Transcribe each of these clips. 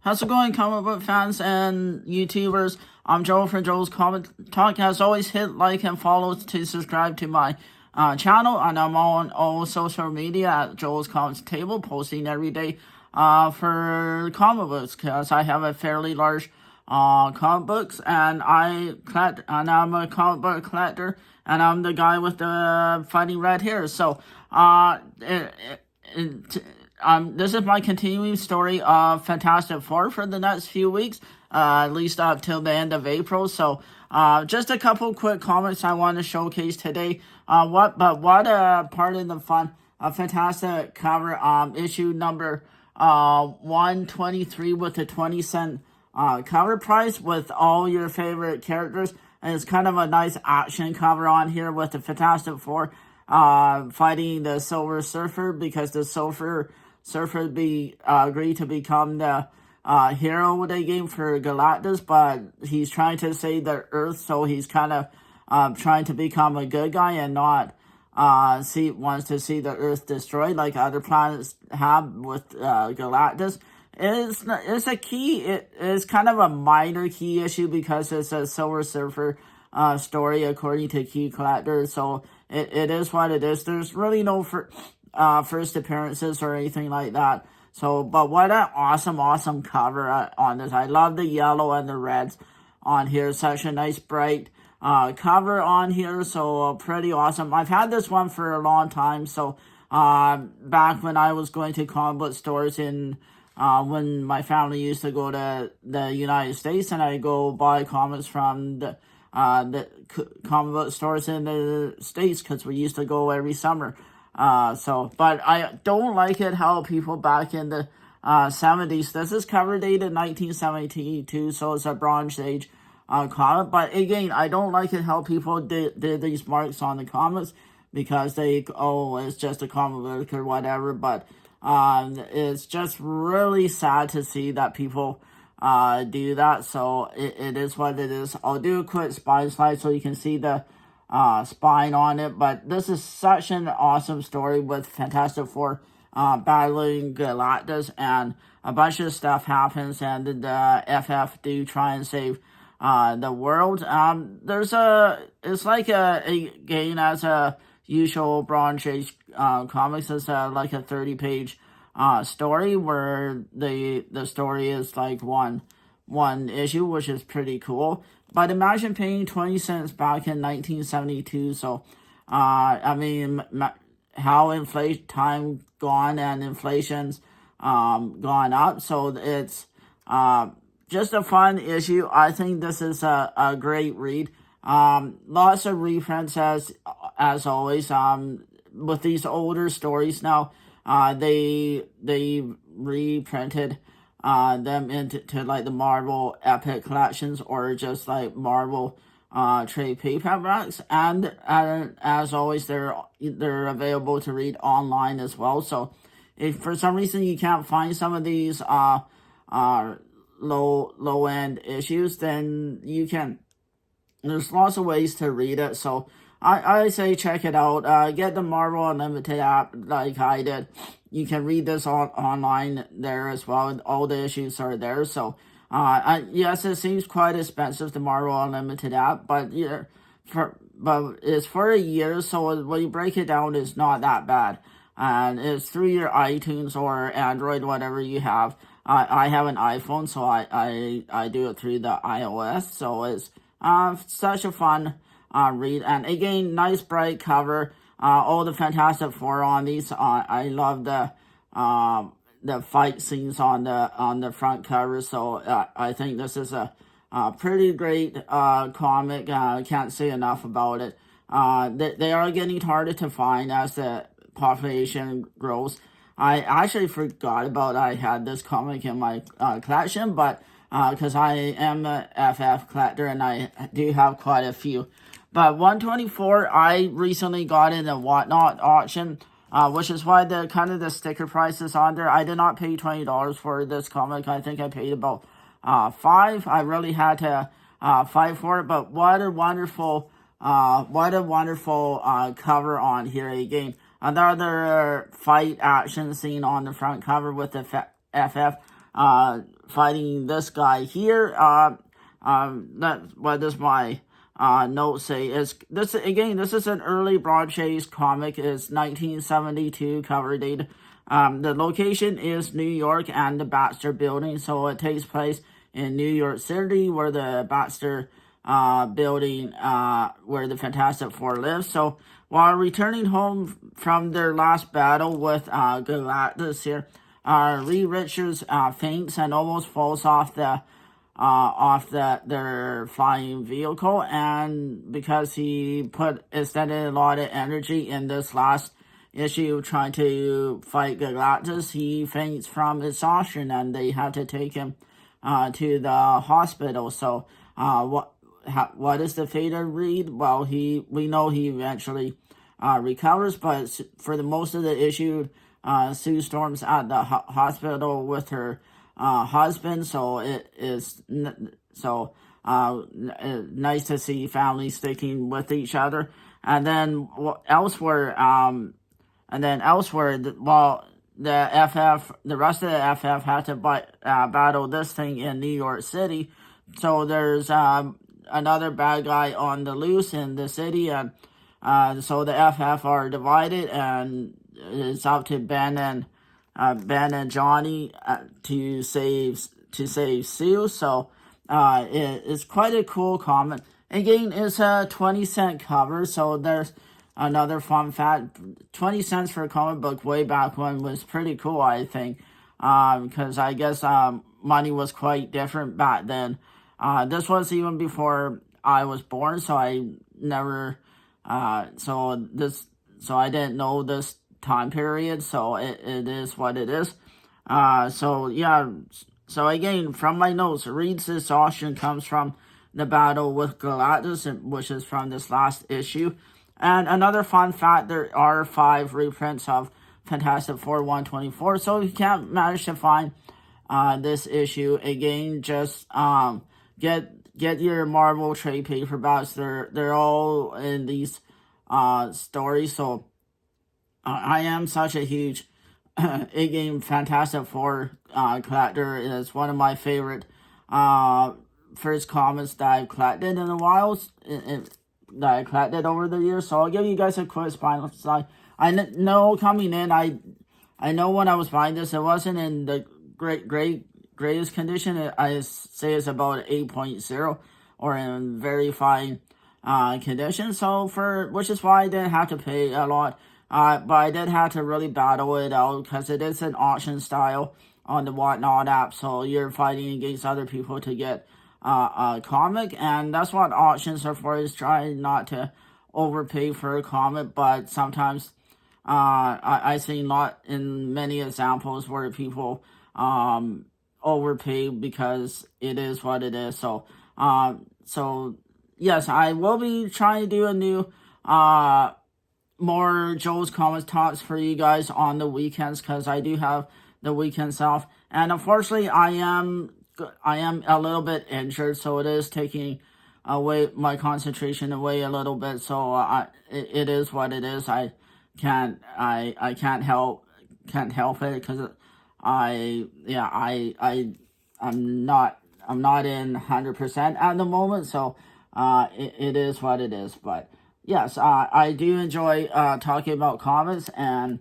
How's it going, comic book fans and YouTubers? I'm Joel from Joel's Comic Talk. As always, hit like and follow to subscribe to my channel, and I'm on all social media at Joel's Comics Table, posting every day for comic books, because I have a fairly large comic books, and I'm a comic book collector, and I'm the guy with the fighting red hair. So this is my continuing story of Fantastic Four for the next few weeks, at least up till the end of April. So, just a couple quick comments I want to showcase today. What a part of the fun, Fantastic cover, issue number 123 with the 20-cent cover price with all your favorite characters. And it's kind of a nice action cover on here with the Fantastic Four fighting the Silver Surfer, because the Silver Surfer agreed to become the hero of the game for Galactus, but he's trying to save the Earth, so he's kind of trying to become a good guy and not wants to see the Earth destroyed like other planets have with Galactus. It's a key. It is kind of a minor key issue because it's a Silver Surfer story according to key collectors, so it is what it is. There's really no first appearances or anything like that. So, but what an awesome cover on this. I love the yellow and the reds on here. Such a nice bright cover on here. So pretty awesome. I've had this one for a long time. So back when I was going to comic book stores when my family used to go to the United States, and I go buy comics from the comic book stores in the States, because we used to go every summer. But I don't like it how people back in the 70s, this is cover dated 1972, so it's a Bronze Age comic. But again, I don't like it how people did these marks on the comics, because it's just a comic book or whatever. But it's just really sad to see that people do that. So it is what it is. I'll do a quick spine slide so you can see the spine on it. But this is such an awesome story with Fantastic Four battling Galactus, and a bunch of stuff happens, and the FF do try and save the world. It's like again, as a usual Bronze Age comics, it's like a 30-page story where the story is like one issue, which is pretty cool. But imagine paying 20 cents back in 1972. So, I mean, how time gone and inflation's gone up. So it's just a fun issue. I think this is a great read. Lots of reprints as always. With these older stories now, they reprinted them into like the Marvel Epic collections, or just like Marvel trade paperbacks, and as always, they're available to read online as well. So if for some reason you can't find some of these low end issues, then you can. There's lots of ways to read it. So I say check it out. Get the Marvel Unlimited app like I did. You can read this online there as well. All the issues are there. So, yes, it seems quite expensive, the Marvel Unlimited app, but it's for a year. So when you break it down, it's not that bad, and it's through your iTunes or Android, whatever you have. I have an iPhone, so I do it through the iOS. So it's such a fun read, and again, nice bright cover. All the Fantastic Four on these. I love the fight scenes on the front cover. So I think this is a pretty great comic. Can't say enough about it. They are getting harder to find as the population grows. I actually forgot about I had this comic in my collection, but because I am a FF collector and I do have quite a few. But 124, I recently got in a Whatnot auction, which is why the sticker price is on there. I did not pay $20 for this comic. I think I paid about $5. I really had to fight for it. But what a wonderful cover on here again. Another fight action scene on the front cover with the FF. fighting this guy here. What does my note say? Is this again? This is an early Broad Chase comic. It's 1972 cover date. The location is New York and the Baxter Building, so it takes place in New York City, where the Baxter building, where the Fantastic Four lives. So while returning home from their last battle with Galactus here, Reed Richards faints and almost falls off their flying vehicle, and because he extended a lot of energy in this last issue trying to fight Galactus, he faints from exhaustion, and they had to take him to the hospital. So what is the fate of Reed? Well, we know he eventually recovers, but for the most of the issue, Sue Storm's at the hospital with her husband, so it is nice to see families sticking with each other. And then elsewhere, the rest of the FF had to battle this thing in New York City. So there's another bad guy on the loose in the city, and so the FF are divided, and it's up to Ben and Johnny to save Sue. So it's quite a cool comic. Again, it's a 20-cent cover, so there's another fun fact. 20 cents for a comic book way back when was pretty cool, I think, because I guess money was quite different back then. This was even before I was born, so I never, so I didn't know this time period, so it is what it is. So again, from my notes, Reed's exhaustion comes from the battle with Galactus, which is from this last issue. And another fun fact, there are 5 reprints of Fantastic Four 124, so if you can't manage to find this issue, again, just get your Marvel trade paperbacks. They're all in these stories. So I am such a huge A-Game Fantastic Four collector. It's one of my favorite first comics that I've collected in a while, that I collected over the years. So I'll give you guys a quick spinal slide. I know coming in, I know when I was buying this, it wasn't in the greatest condition. I say it's about 8.0 or in very fine condition. So which is why I didn't have to pay a lot. But I did have to really battle it out because it is an auction style on the Whatnot app. So you're fighting against other people to get a comic, and that's what auctions are for, is trying not to overpay for a comic. But sometimes I see not in many examples where people overpay because it is what it is. So yes, I will be trying to do a new more Joe's Comics Talks for you guys on the weekends, because I do have the weekends off, and unfortunately I am a little bit injured, so it is taking away my concentration away a little bit. So it is what it is. I can't help it, because I'm not in 100% at the moment. So it is what it is. But yes, I do enjoy talking about comics and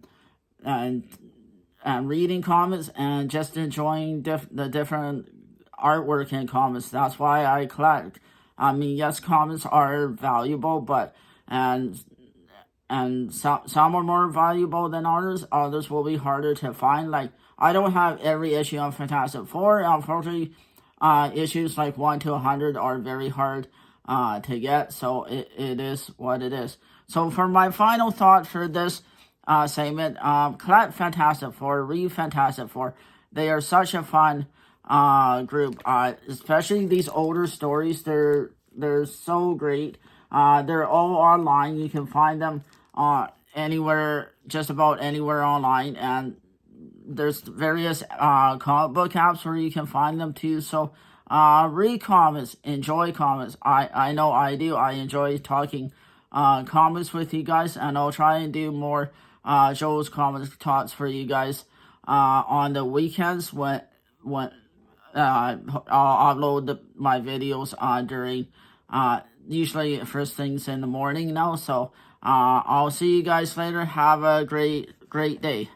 reading comics and just enjoying the different artwork in comics. That's why I collect. I mean, yes, comics are valuable, but some are more valuable than others. Others will be harder to find. Like, I don't have every issue of Fantastic Four. Unfortunately, issues like 1 to 100 are very hard to get. So it is what it is. So for my final thought for this segment, collect Fantastic Four, read Fantastic Four. They are such a fun group, especially these older stories. They're so great. They're all online. You can find them anywhere, just about anywhere online, and there's various comic book apps where you can find them too. So read comics, enjoy comics. I know I do. I enjoy talking comics with you guys, and I'll try and do more Joe's Comics Talks for you guys on the weekends when I'll upload my videos during usually first things in the morning now. So I'll see you guys later. Have a great day.